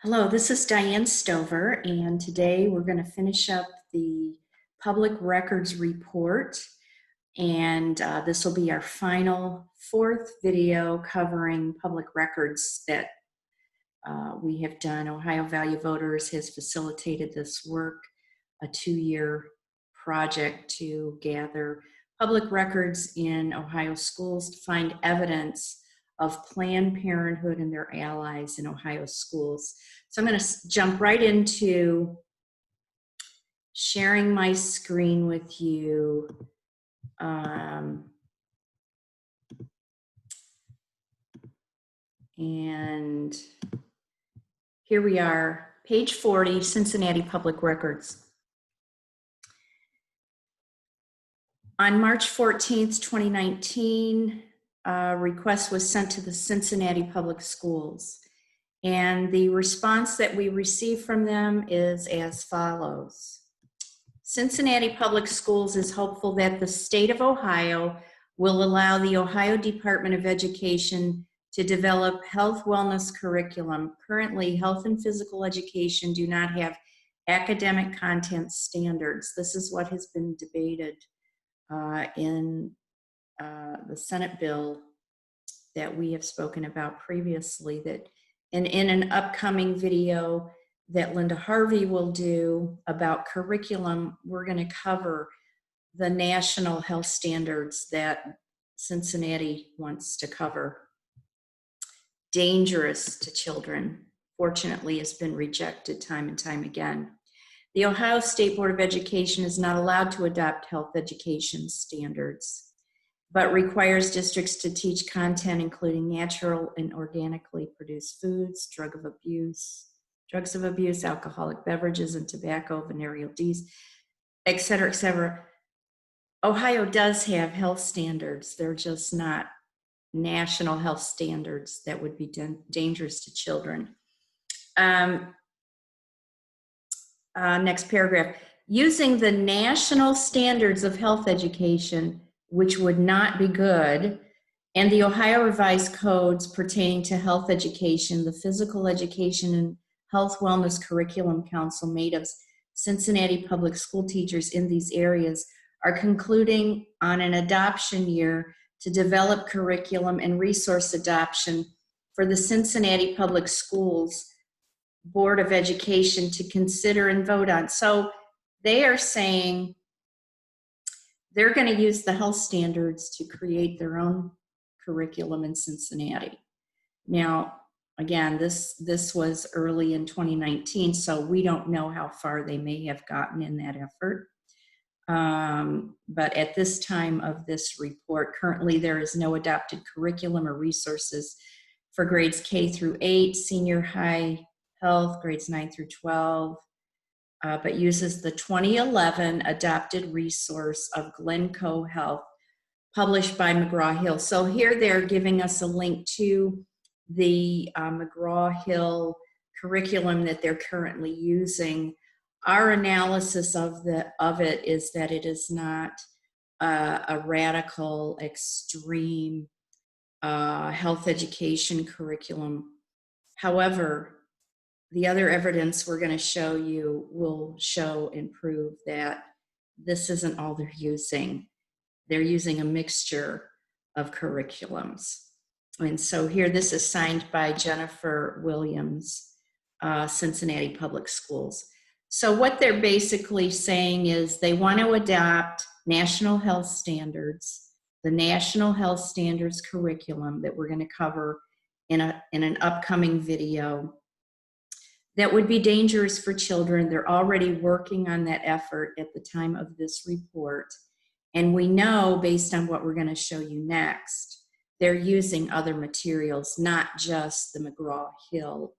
Hello, this is Diane Stover, and today we're going to finish up the public records report, and this will be our final fourth video covering public records that we have done. Ohio Value Voters has facilitated this work, a 2-year project to gather public records in Ohio schools to find evidence of Planned Parenthood and their allies in Ohio schools. So I'm going to jump right into sharing my screen with you. And here we are, page 40, Cincinnati Public Records. On March 14th, 2019, a request was sent to the Cincinnati Public Schools. And the response that we received from them is as follows. Cincinnati Public Schools is hopeful that the state of Ohio will allow the Ohio Department of Education to develop health wellness curriculum. Currently, health and physical education do not have academic content standards. This is what has been debated in the Senate bill that we have spoken about previously, that in an upcoming video that Linda Harvey will do about curriculum, we're going to cover the national health standards that Cincinnati wants to cover. Dangerous to children, fortunately, has been rejected time and time again. The Ohio State Board of Education is not allowed to adopt health education standards, but requires districts to teach content including natural and organically produced foods, drugs of abuse, alcoholic beverages, and tobacco, venereal disease, et cetera, et cetera. Ohio does have health standards. They're just not national health standards that would be dangerous to children. Next paragraph. Using the national standards of health education, which would not be good, and the Ohio Revised Codes pertaining to health education, the Physical Education and Health Wellness Curriculum Council, made of Cincinnati public school teachers in these areas, are concluding on an adoption year to develop curriculum and resource adoption for the Cincinnati Public Schools Board of Education to consider and vote on. So they are saying they're going to use the health standards to create their own curriculum in Cincinnati. Now, again, this was early in 2019, so we don't know how far they may have gotten in that effort. But at this time of this report, currently there is no adopted curriculum or resources for grades K through 8, senior high health, grades 9 through 12, but uses the 2011 adopted resource of Glencoe Health, published by McGraw-Hill. So here they're giving us a link to the McGraw-Hill curriculum that they're currently using. Our analysis of it is that it is not a radical, extreme health education curriculum. However, the other evidence we're going to show you will show and prove that this isn't all they're using. They're using a mixture of curriculums. And so here, this is signed by Jennifer Williams, Cincinnati Public Schools. So what they're basically saying is they want to adopt national health standards, the national health standards curriculum that we're going to cover in an upcoming video, that would be dangerous for children. They're already working on that effort at the time of this report. And we know, based on what we're going to show you next, they're using other materials, not just the McGraw-Hill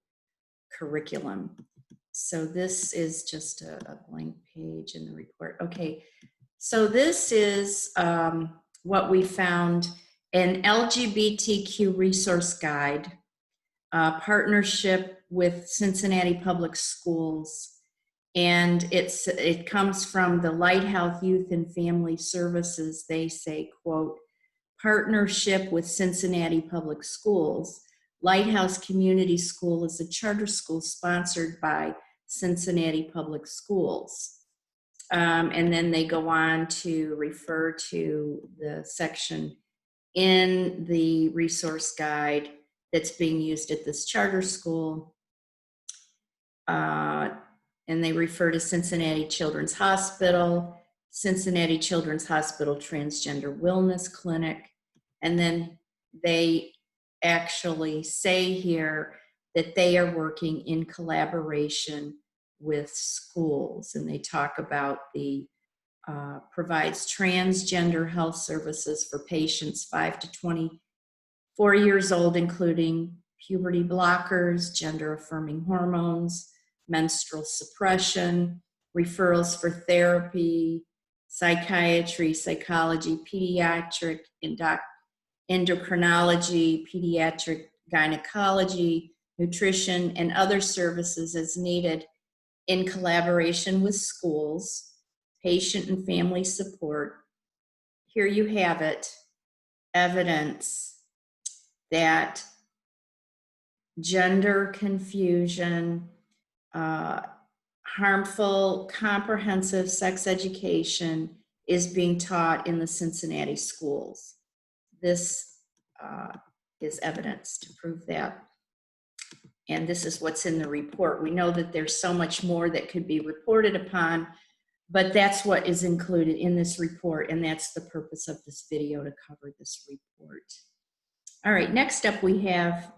curriculum. So this is just a blank page in the report. Okay, so this is what we found, an LGBTQ resource guide, partnership with Cincinnati Public Schools, and it comes from the Lighthouse Youth and Family Services. They say, quote, partnership with Cincinnati Public Schools, Lighthouse Community School is a charter school sponsored by Cincinnati Public Schools. And then they go on to refer to the section in the resource guide that's being used at this charter school. And they refer to Cincinnati Children's Hospital, Cincinnati Children's Hospital Transgender Wellness Clinic. And then they actually say here that they are working in collaboration with schools. And they talk about the provides transgender health services for patients 5 to 24 years old, including puberty blockers, gender affirming hormones, menstrual suppression, referrals for therapy, psychiatry, psychology, pediatric endocrinology, pediatric gynecology, nutrition, and other services as needed in collaboration with schools, patient and family support. Here you have it, evidence that gender confusion, harmful comprehensive sex education is being taught in the Cincinnati schools. This is evidence to prove that. And this is what's in the report. We know that there's so much more that could be reported upon, but that's what is included in this report, and that's the purpose of this video, to cover this report. All right, next up we have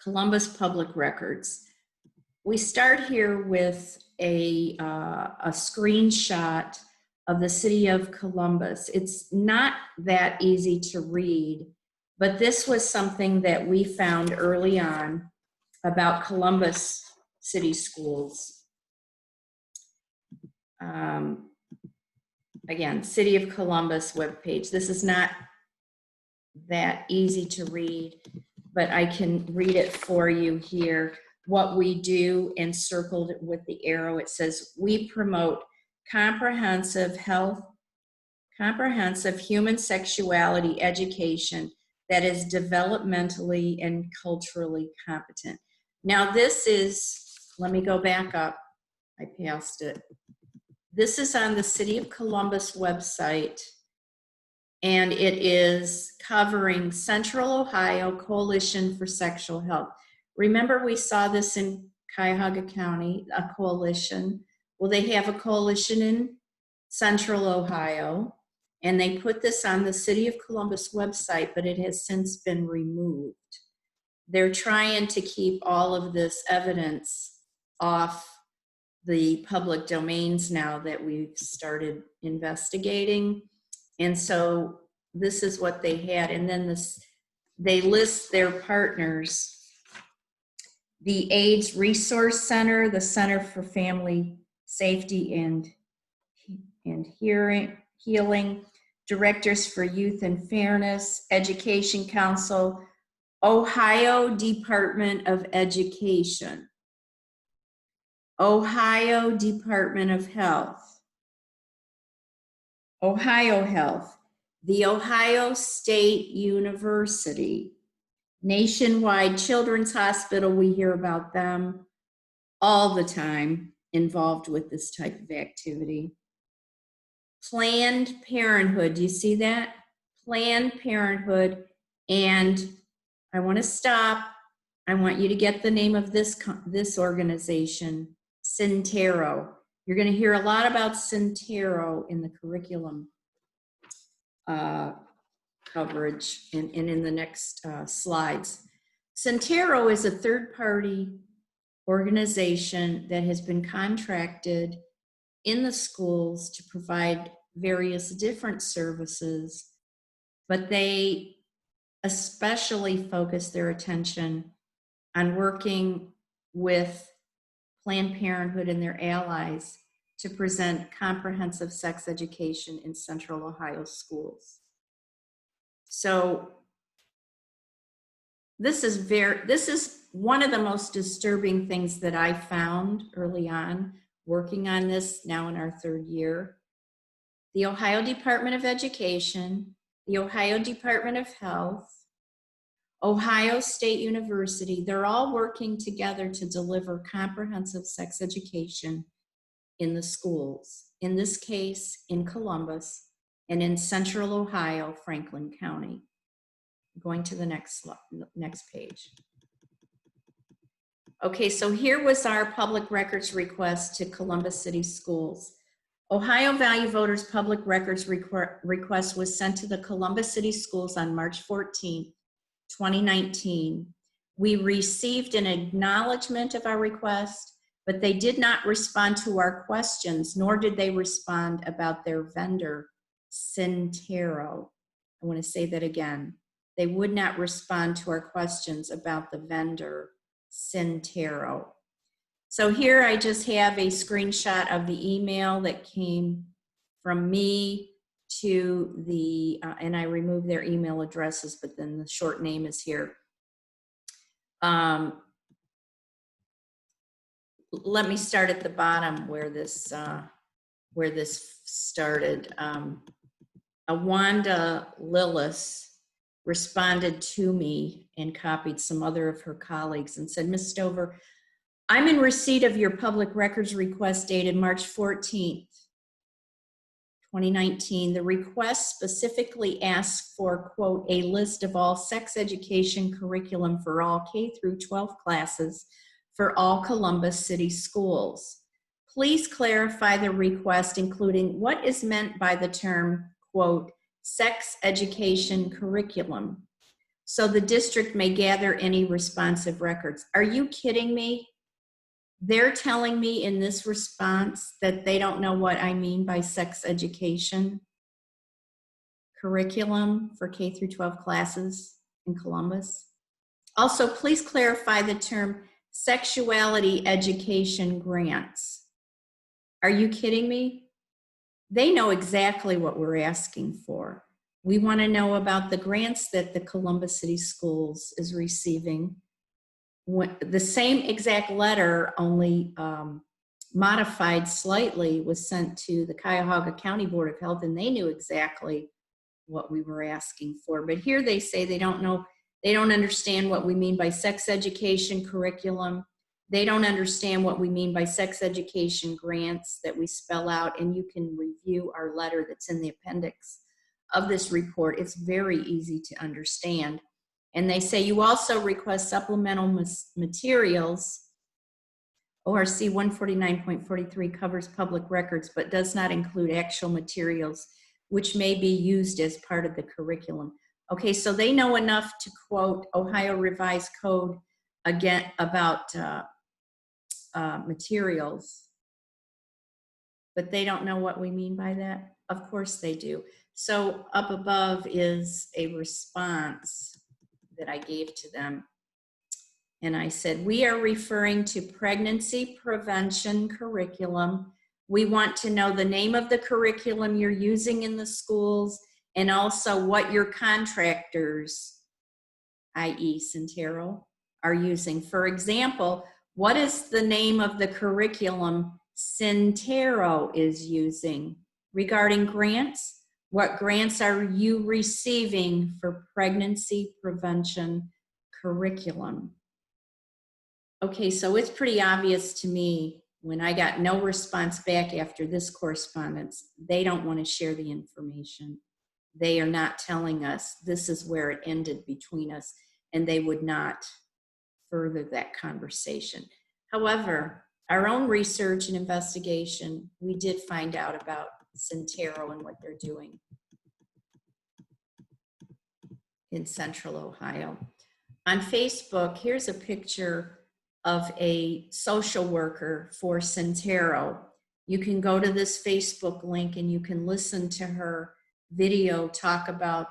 Columbus Public Records. We start here with a screenshot of the city of Columbus. It's not that easy to read, but this was something that we found early on about Columbus City Schools. Again, City of Columbus webpage. This is not that easy to read, but I can read it for you here. What we do, and circled it with the arrow, it says, we promote comprehensive human sexuality education that is developmentally and culturally competent. Now this is, let me go back up. I passed it. This is on the City of Columbus website, and it is covering Central Ohio Coalition for Sexual Health. Remember, we saw this in Cuyahoga County, a coalition. Well, they have a coalition in Central Ohio, and they put this on the City of Columbus website, but it has since been removed. They're trying to keep all of this evidence off the public domains now that we've started investigating. And so this is what they had. And then they list their partners: the AIDS Resource Center, the Center for Family Safety and Healing, Directors for Youth and Fairness, Education Council, Ohio Department of Education, Ohio Department of Health, Ohio Health, the Ohio State University, Nationwide Children's Hospital. We hear about them all the time, involved with this type of activity. Planned Parenthood, do you see that? Planned Parenthood. And I want to stop. I want you to get the name of this organization, Centerro. You're going to hear a lot about Centerro in the curriculum coverage and in the next slides. Centerro is a third-party organization that has been contracted in the schools to provide various different services, but they especially focus their attention on working with Planned Parenthood and their allies to present comprehensive sex education in Central Ohio schools. So this is one of the most disturbing things that I found early on working on this, now in our third year. The Ohio Department of Education, the Ohio Department of Health, Ohio State University, they're all working together to deliver comprehensive sex education in the schools. In this case, in Columbus, and in Central Ohio, Franklin County. Going to the next page. Okay, so here was our public records request to Columbus City Schools. Ohio Value Voters Public Records request was sent to the Columbus City Schools on March 14th, 2019. We received an acknowledgement of our request, but they did not respond to our questions, nor did they respond about their vendor, Centerro. I want to say that again. They would not respond to our questions about the vendor, Centerro. So here I just have a screenshot of the email that came from me to the, and I removed their email addresses, but then the short name is here. Let me start at the bottom where this started. Awanda Lillis responded to me and copied some other of her colleagues and said, Ms. Stover, I'm in receipt of your public records request dated March 14th, 2019. The request specifically asks for, quote, a list of all sex education curriculum for all K through 12 classes for all Columbus City schools. Please clarify the request, including what is meant by the term, quote, sex education curriculum, so the district may gather any responsive records. Are you kidding me? They're telling me in this response that they don't know what I mean by sex education curriculum for K through 12 classes in Columbus. Also, please clarify the term sexuality education grants. Are you kidding me? They know exactly what we're asking for. We want to know about the grants that the Columbus City Schools is receiving. The same exact letter, only modified slightly, was sent to the Cuyahoga County Board of Health, and they knew exactly what we were asking for. But here they say they don't know, they don't understand what we mean by sex education curriculum. They don't understand what we mean by sex education grants that we spell out, and you can review our letter that's in the appendix of this report. It's very easy to understand. And they say you also request supplemental materials. ORC 149.43 covers public records, but does not include actual materials which may be used as part of the curriculum. Okay, so they know enough to quote Ohio Revised Code again about materials, but they don't know what we mean by that. Of course they do. So up above is a response that I gave to them. And I said, we are referring to pregnancy prevention curriculum. We want to know the name of the curriculum you're using in the schools, and also what your contractors, i.e. Centerro, are using. For example, what is the name of the curriculum Centerro is using? Regarding grants, what grants are you receiving for pregnancy prevention curriculum? Okay, so it's pretty obvious to me when I got no response back after this correspondence, they don't want to share the information. They are not telling us this is where it ended between us, and they would not further that conversation. However, our own research and investigation, we did find out about Centerro and what they're doing in Central Ohio. On Facebook, here's a picture of a social worker for Centerro. You can go to this Facebook link and you can listen to her video talk about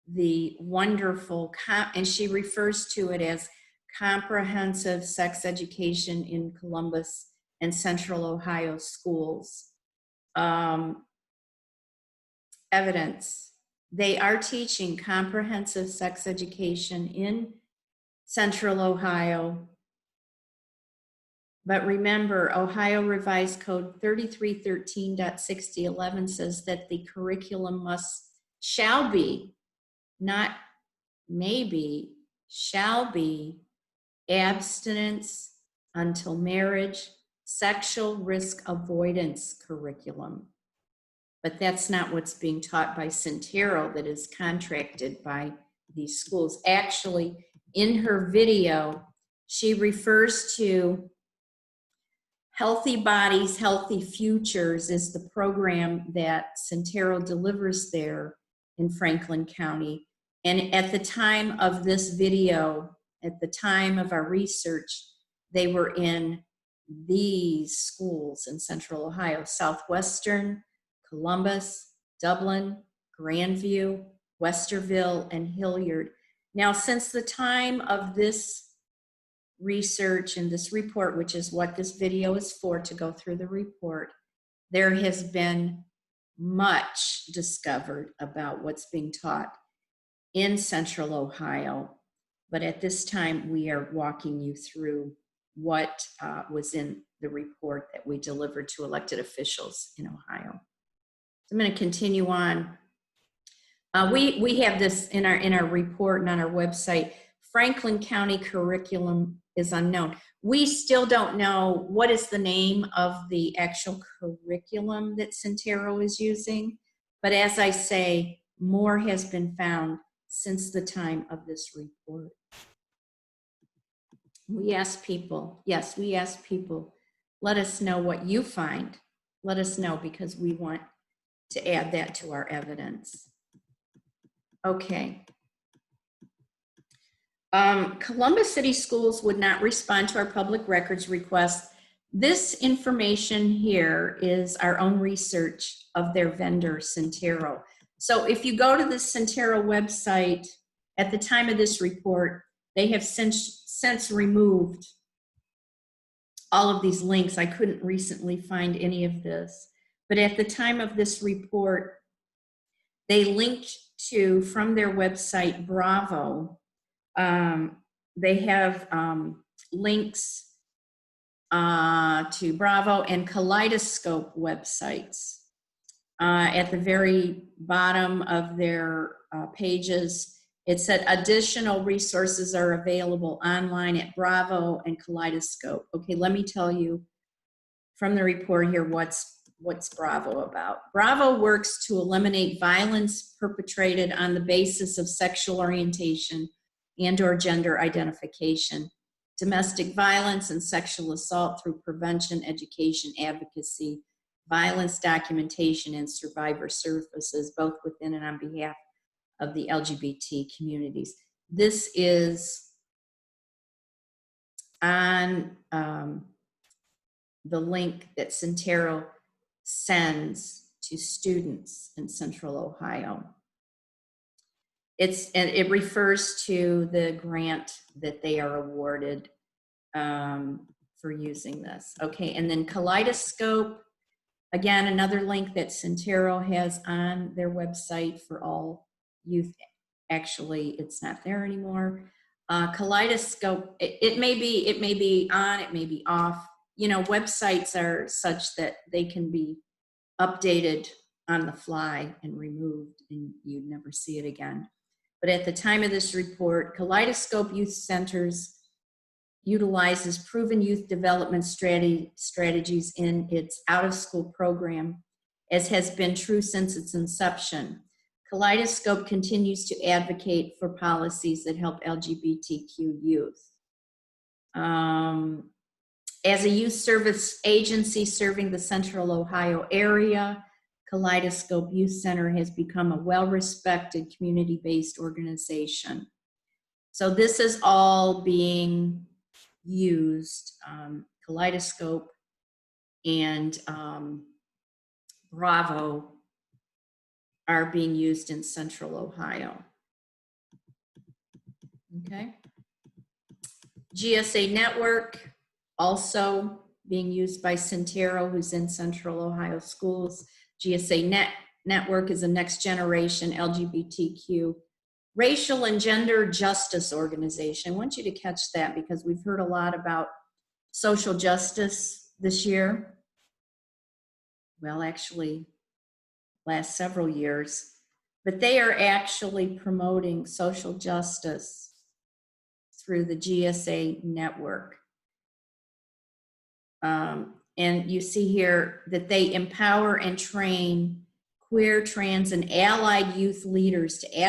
the wonderful, and she refers to it as Comprehensive Sex Education in Columbus and Central Ohio schools. Evidence. They are teaching comprehensive sex education in Central Ohio. But remember, Ohio Revised Code 3313.6011 says that the curriculum shall be, not maybe, shall be abstinence until marriage, sexual risk avoidance curriculum. But that's not what's being taught by Centerro, that is contracted by these schools. Actually, in her video, she refers to Healthy Bodies, Healthy Futures is the program that Centerro delivers there in Franklin County. And at the time of this video, at the time of our research, they were in these schools in Central Ohio: Southwestern, Columbus, Dublin, Grandview, Westerville, and Hilliard. Now, since the time of this research and this report, which is what this video is for, to go through the report, there has been much discovered about what's being taught in Central Ohio. But at this time, we are walking you through what was in the report that we delivered to elected officials in Ohio. So I'm going to continue on. We have this in our report and on our website. Franklin County curriculum is unknown. We still don't know what is the name of the actual curriculum that Centerro is using. But as I say, more has been found since the time of this report. We ask people, yes, we ask people, let us know what you find. Let us know, because we want to add that to our evidence. Okay. Columbus City Schools would not respond to our public records request. This information here is our own research of their vendor, Centerro. So if you go to the Centerro website, at the time of this report, they have since removed all of these links. I couldn't recently find any of this. But at the time of this report, they linked to, from their website, Bravo. They have links to Bravo and Kaleidoscope websites. At the very bottom of their pages, it said additional resources are available online at Bravo and Kaleidoscope. Okay, let me tell you from the report here what's Bravo about. Bravo works to eliminate violence perpetrated on the basis of sexual orientation and/or gender identification, domestic violence and sexual assault through prevention, education, advocacy, violence documentation, and survivor services, both within and on behalf of the LGBT communities. This is on the link that Centerro sends to students in Central Ohio. And it refers to the grant that they are awarded for using this. Okay, and then Kaleidoscope, again, another link that Centerro has on their website for all youth. Actually, it's not there anymore. Kaleidoscope, it may be on, it may be off. You know, websites are such that they can be updated on the fly and removed, and you'd never see it again. But at the time of this report, Kaleidoscope Youth Centers utilizes proven youth development strategies in its out-of-school program, as has been true since its inception. Kaleidoscope continues to advocate for policies that help LGBTQ youth. As a youth service agency serving the Central Ohio area, Kaleidoscope Youth Center has become a well-respected community-based organization. So this is all being used. Kaleidoscope and Bravo are being used in Central Ohio. Okay. GSA Network, also being used by Centerro, who's in Central Ohio schools. GSA Network is a next generation LGBTQ racial and gender justice organization. I want you to catch that, because we've heard a lot about social justice this year. Well, actually, last several years. But they are actually promoting social justice through the GSA network. And you see here that they empower and train queer, trans, and allied youth leaders to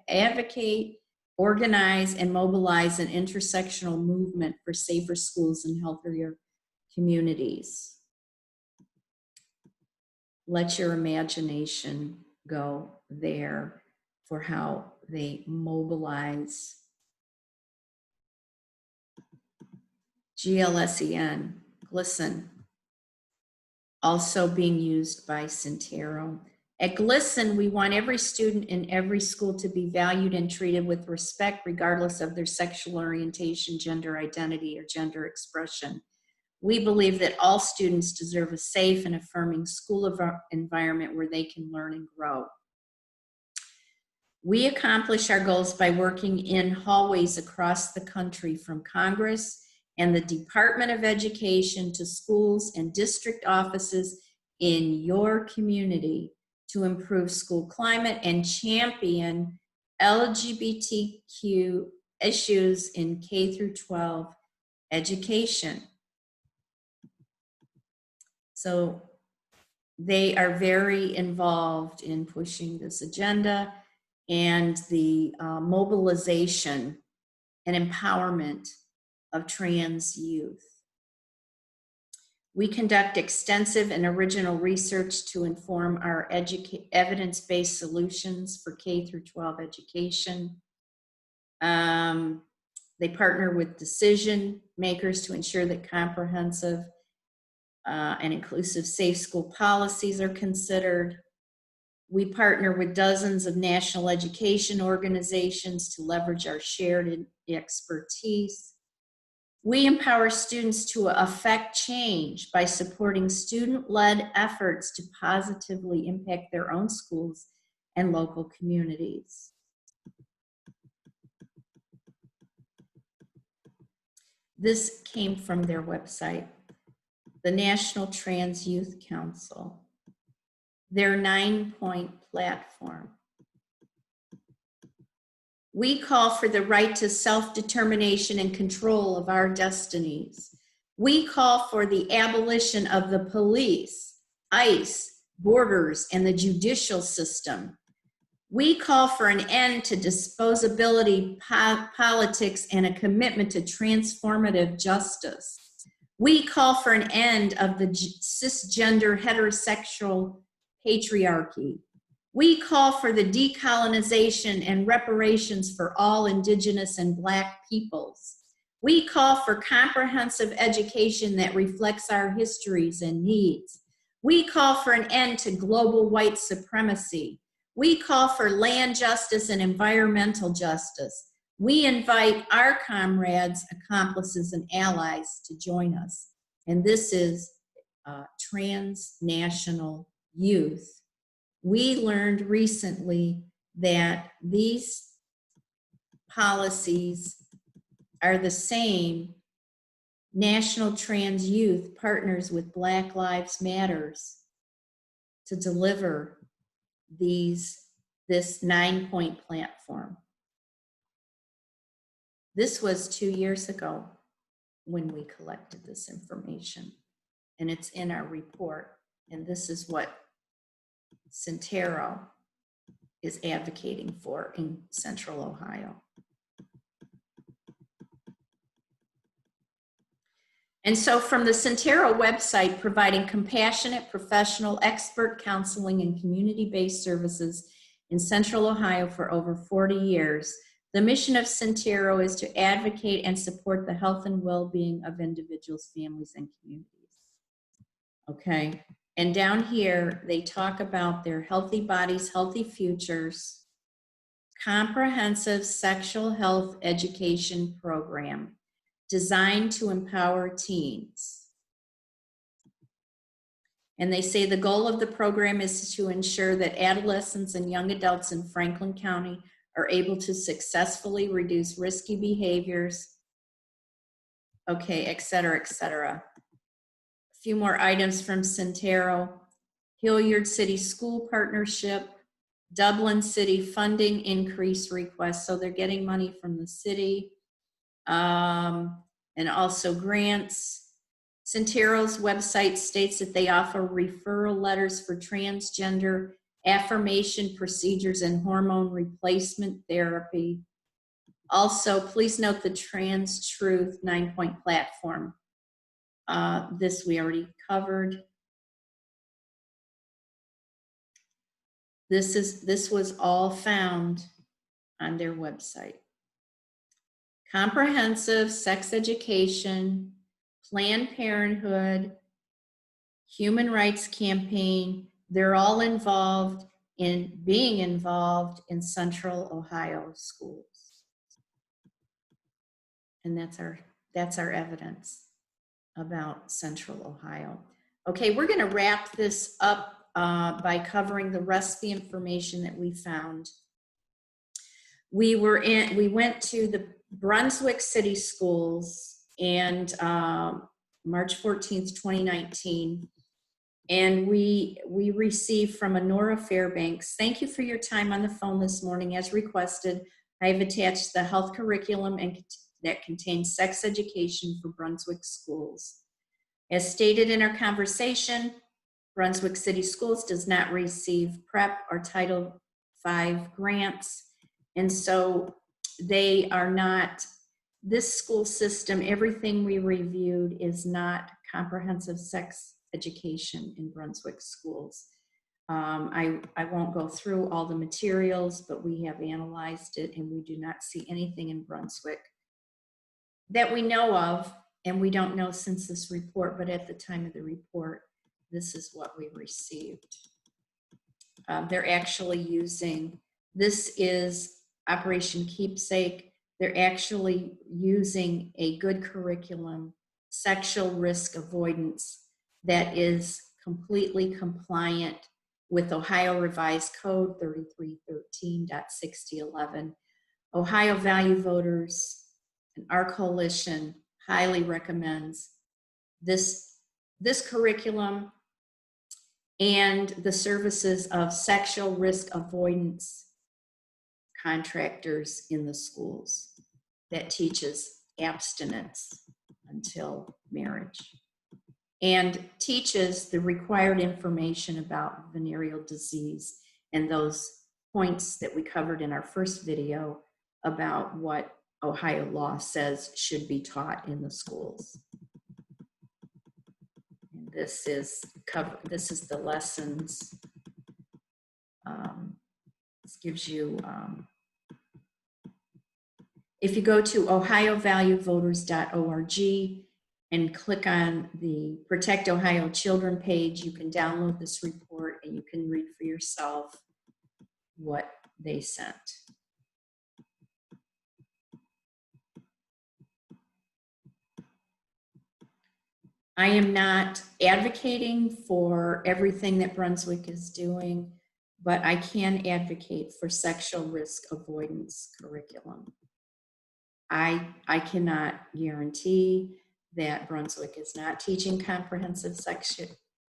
advocate, organize, and mobilize an intersectional movement for safer schools and healthier communities. Let your imagination go there for how they mobilize. GLSEN, GLSEN, also being used by Centerro. At GLSEN, we want every student in every school to be valued and treated with respect, regardless of their sexual orientation, gender identity, or gender expression. We believe that all students deserve a safe and affirming school environment where they can learn and grow. We accomplish our goals by working in hallways across the country, from Congress and the Department of Education to schools and district offices in your community to improve school climate and champion LGBTQ issues in K through 12 education. So they are very involved in pushing this agenda and the mobilization and empowerment of trans youth. We conduct extensive and original research to inform our evidence-based solutions for K through 12 education. They partner with decision makers to ensure that comprehensive and inclusive safe school policies are considered. We partner with dozens of national education organizations to leverage our shared expertise. We empower students to affect change by supporting student-led efforts to positively impact their own schools and local communities. This came from their website, the National Trans Youth Council, their 9-point platform. We call for the right to self-determination and control of our destinies. We call for the abolition of the police, ICE, borders, and the judicial system. We call for an end to disposability politics and a commitment to transformative justice. We call for an end of the cisgender heterosexual patriarchy. We call for the decolonization and reparations for all Indigenous and Black peoples. We call for comprehensive education that reflects our histories and needs. We call for an end to global white supremacy. We call for land justice and environmental justice. We invite our comrades, accomplices, and allies to join us. And this is transnational youth. We learned recently that these policies are the same. National Trans Youth partners with Black Lives Matters to deliver this 9-point platform. This was 2 years ago when we collected this information, and it's in our report. And this is what Centerro is advocating for in Central Ohio. And so from the Centerro website, providing compassionate, professional, expert counseling and community-based services in Central Ohio for over 40 years, the mission of Centerro is to advocate and support the health and well-being of individuals, families, and communities. Okay. And down here, they talk about their Healthy Bodies, Healthy Futures, Comprehensive Sexual Health Education Program designed to empower teens. And they say the goal of the program is to ensure that adolescents and young adults in Franklin County are able to successfully reduce risky behaviors, okay, et cetera, et cetera. A few more items from Centerro. Hilliard City School Partnership, Dublin City funding increase request. So they're getting money from the city. and also grants. Centerro's website states that they offer referral letters for transgender affirmation procedures and hormone replacement therapy. Also, please note the Trans Truth 9-point platform. This we already covered. This was all found on their website. Comprehensive Sex Education, Planned Parenthood, Human Rights Campaign, they're all involved in being involved in Central Ohio schools. And that's our evidence about Central Ohio. Okay, we're gonna wrap this up by covering the rest of the information that we found. We went to the Brunswick City Schools and March 14th, 2019. And we received from Honora Fairbanks, thank you for your time on the phone this morning. As requested, I have attached the health curriculum that contains sex education for Brunswick schools. As stated in our conversation, Brunswick City Schools does not receive PrEP or Title V grants. And so they are not, this school system, everything we reviewed is not comprehensive sex education in Brunswick schools. I won't go through all the materials, but we have analyzed it and we do not see anything in Brunswick that we know of, and we don't know since this report, but at the time of the report, this is what we received. They're actually using, this is Operation Keepsake. They're actually using a good curriculum, sexual risk avoidance, that is completely compliant with Ohio Revised Code 3313.6011. Ohio Value Voters and our coalition highly recommends this curriculum and the services of sexual risk avoidance contractors in the schools that teaches abstinence until marriage and teaches the required information about venereal disease and those points that we covered in our first video about what Ohio law says should be taught in the schools. And this is the lessons. This gives you, if you go to ohiovaluevoters.org and click on the Protect Ohio Children page, you can download this report and you can read for yourself what they sent. I am not advocating for everything that Brunswick is doing, but I can advocate for sexual risk avoidance curriculum. I cannot guarantee that Brunswick is not teaching comprehensive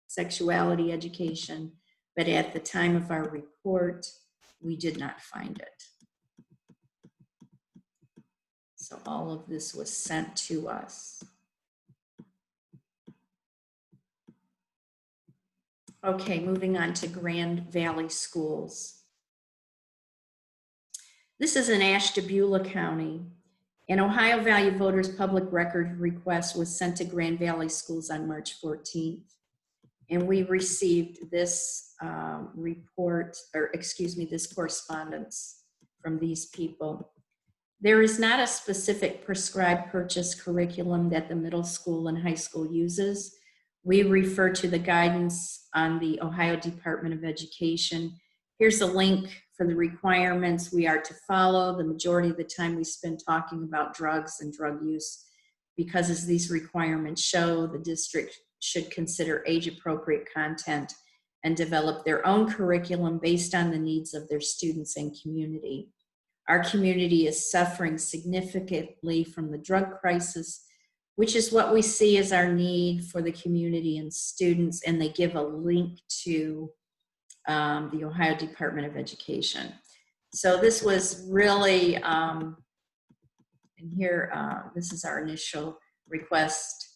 sexuality education, but at the time of our report, we did not find it. So all of this was sent to us. Okay, moving on to Grand Valley Schools. This is in Ashtabula County. An Ohio Value Voters public record request was sent to Grand Valley Schools on March 14th. And we received this this correspondence from these people. There is not a specific prescribed purchase curriculum that the middle school and high school uses. We refer to the guidance on the Ohio Department of Education. Here's a link for the requirements we are to follow. The majority of the time we spend talking about drugs and drug use because, as these requirements show, the district should consider age-appropriate content and develop their own curriculum based on the needs of their students and community. Our community is suffering significantly from the drug crisis, which is what we see as our need for the community and students, and they give a link to the Ohio Department of Education. So this was really And here, this is our initial request.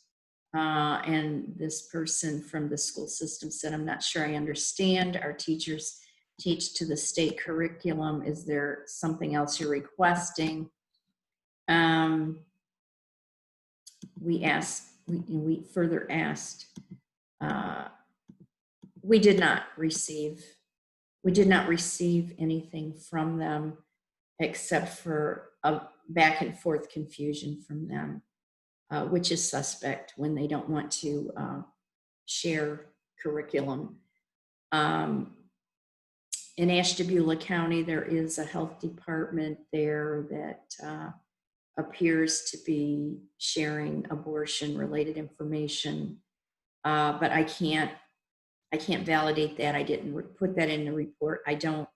And this person from the school system said, I'm not sure I understand. Our teachers teach to the state curriculum. Is there something else you're requesting? We further asked, we did not receive anything from them except for a back and forth confusion from them, which is suspect when they don't want to share curriculum. In Ashtabula County, there is a health department there that appears to be sharing abortion-related information, but I can't validate that. I didn't put that in the report. I don't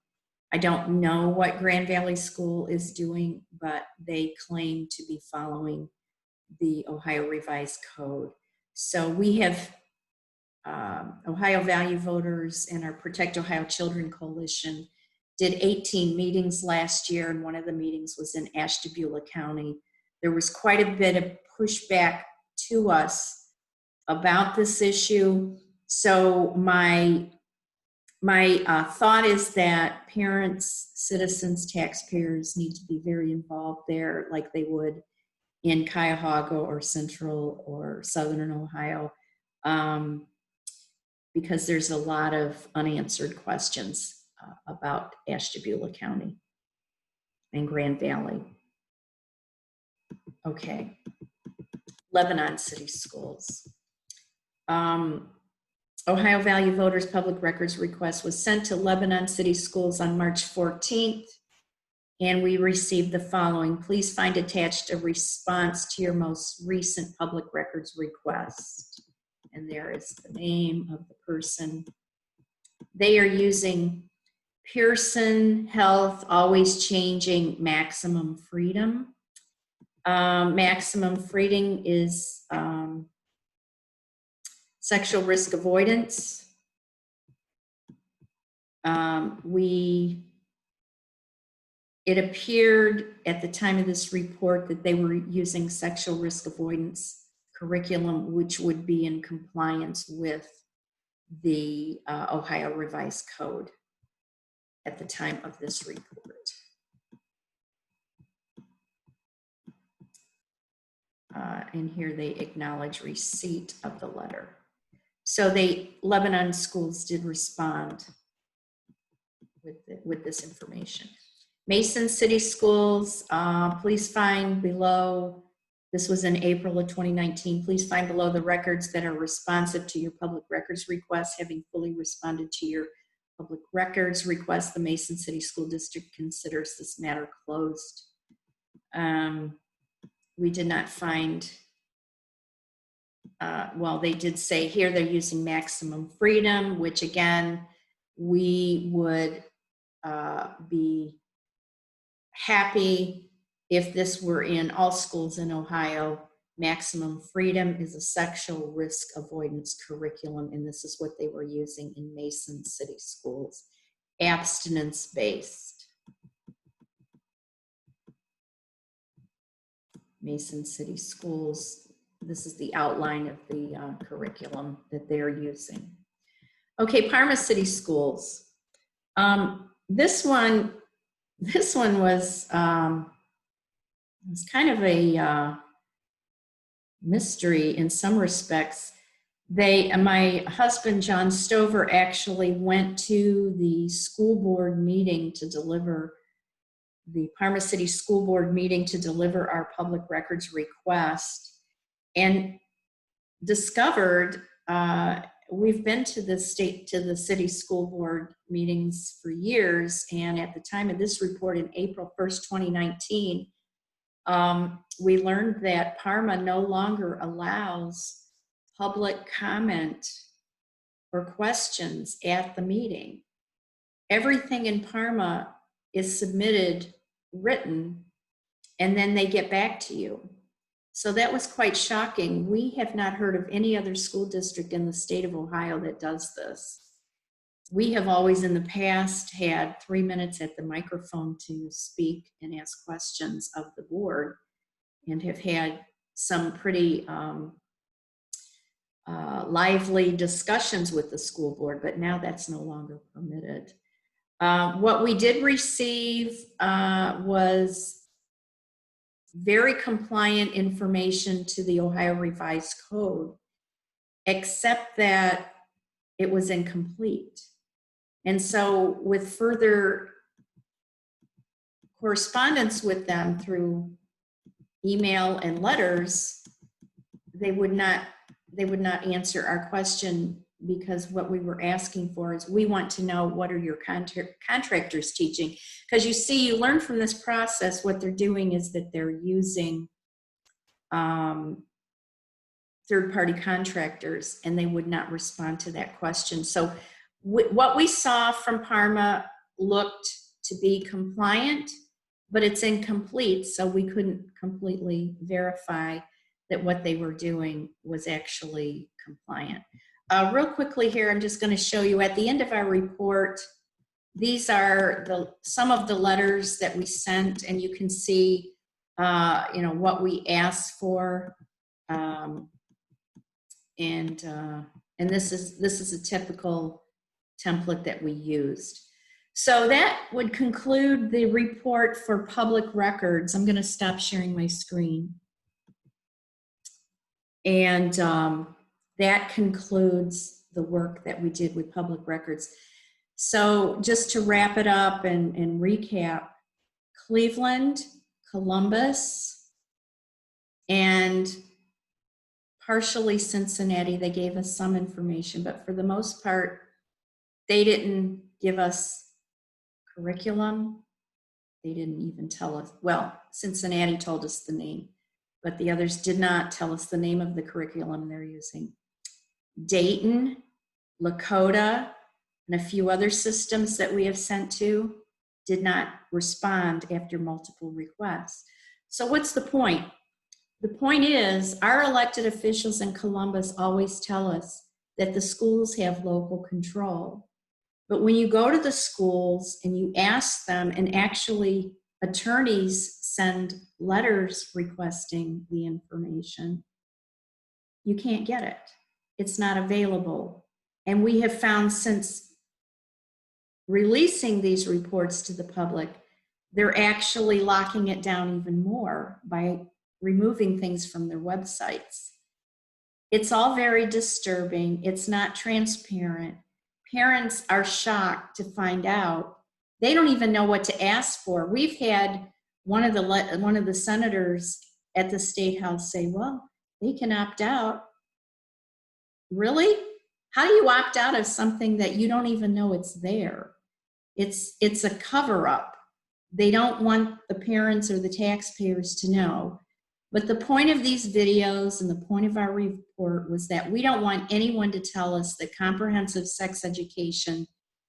know what Grand Valley School is doing, but they claim to be following the Ohio Revised Code. So we have Ohio Value Voters and our Protect Ohio Children Coalition did 18 meetings last year, and one of the meetings was in Ashtabula County. There was quite a bit of pushback to us about this issue. So my thought is that parents, citizens, taxpayers need to be very involved there, like they would in Cuyahoga or Central or Southern Ohio, because there's a lot of unanswered questions about Ashtabula County and Grand Valley. Okay, Lebanon City Schools. Ohio Value Voters public records request was sent to Lebanon City Schools on March 14th, and we received the following. Please find attached a response to your most recent public records request. And there is the name of the person. They are using Pearson Health, always changing maximum freedom. Maximum freedom is sexual risk avoidance. It appeared at the time of this report that they were using sexual risk avoidance curriculum, which would be in compliance with the Ohio Revised Code at the time of this report. And here they acknowledge receipt of the letter. So Lebanon schools did respond with this information. Mason City Schools, please find below, this was in April of 2019, please find below the records that are responsive to your public records request. Having fully responded to your public records request, the Mason City School District considers this matter closed. We did not find, well, they did say here they're using maximum freedom, which again, we would be happy if this were in all schools in Ohio. Maximum freedom is a sexual risk avoidance curriculum, and this is what they were using in Mason City Schools. Abstinence-based. Mason City Schools, this is the outline of the curriculum that they're using. Okay, Parma City Schools. This one was kind of a mystery in some respects. My husband, John Stover, actually went to the school board meeting to deliver the Parma City School Board meeting to deliver our public records request, and discovered we've been to the city school board meetings for years, and at the time of this report in April 1st, 2019, we learned that Parma no longer allows public comment or questions at the meeting. Everything in Parma is submitted written, and then they get back to you. So that was quite shocking. We have not heard of any other school district in the state of Ohio that does this. We have always in the past had 3 minutes at the microphone to speak and ask questions of the board. and have had some pretty lively discussions with the school board, but now that's no longer permitted. What we did receive was very compliant information to the Ohio Revised Code, except that it was incomplete. And so with further correspondence with them through email and letters, they would not answer our question, because what we were asking for is, we want to know, what are your contractors teaching? Because you see, you learn from this process, what they're doing is that they're using third-party contractors, and they would not respond to that question. So what we saw from Parma looked to be compliant, but it's incomplete, so we couldn't completely verify that what they were doing was actually compliant. Real quickly here, I'm just going to show you at the end of our report, these are some of the letters that we sent, and you can see what we asked for, and this is a typical template that we used. So that would conclude the report for public records. I'm going to stop sharing my screen. And that concludes the work that we did with public records. So just to wrap it up and recap, Cleveland, Columbus, and partially Cincinnati, they gave us some information, but for the most part, they didn't give us curriculum. They didn't even tell us, well, Cincinnati told us the name, but the others did not tell us the name of the curriculum they're using. Dayton, Lakota, and a few other systems that we have sent to did not respond after multiple requests. So what's the point? The point is, our elected officials in Columbus always tell us that the schools have local control. But when you go to the schools and you ask them, and actually attorneys send letters requesting the information, you can't get it. It's not available. And we have found, since releasing these reports to the public, they're actually locking it down even more by removing things from their websites. It's all very disturbing. It's not transparent. Parents are shocked to find out. They don't even know what to ask for. We've had one of the senators at the State House say, well, they can opt out. Really? How do you opt out of something that you don't even know it's there? It's a cover-up. They don't want the parents or the taxpayers to know. But the point of these videos and the point of our report was that we don't want anyone to tell us that comprehensive sex education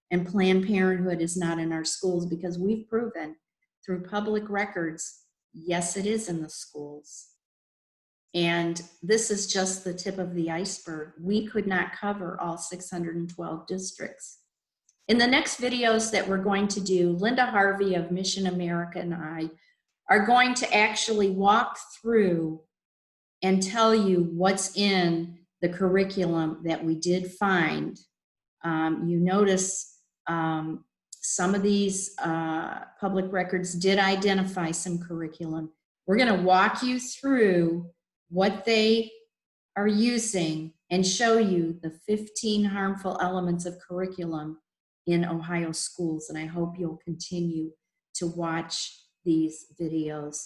and Planned Parenthood is not in our schools, because we've proven through public records, yes, it is in the schools. And this is just the tip of the iceberg. We could not cover all 612 districts. In the next videos that we're going to do, Linda Harvey of Mission America and I are going to actually walk through and tell you what's in the curriculum that we did find. You notice some of these public records did identify some curriculum. We're going to walk you through what they are using and show you the 15 harmful elements of curriculum in Ohio schools. And I hope you'll continue to watch these videos.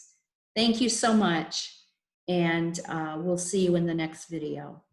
Thank you so much, and we'll see you in the next video.